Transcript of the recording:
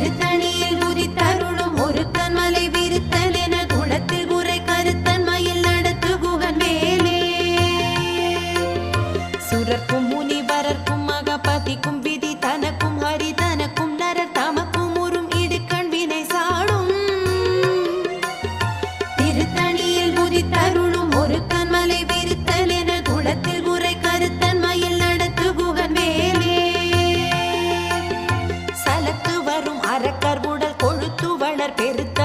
திருத்தணியில் உதித்தருளும் ஒருத்தன் மலை விருத்தன் என குளத்தில் உரை கருத்தன் மயில் நடத்து குகன் வேலே சுரர்க்கும் முனிவரர்க்கும் மகபதிக்கும் விதி தனக்கும் ஹரி தனக்கும் நரர் தமக்கும் உறும் இடுக்கண் வினை சாடும் திருத்தணியில் உதித்தருளும் ஒருத்தன் மலை விருத்தன் என குளத்தில் உரை கருத்தன் மயில் நடத்து குகன் வேலே சலத்து வரும் அரக்கர் உடல் கொழுத்து வளர் பெருத்த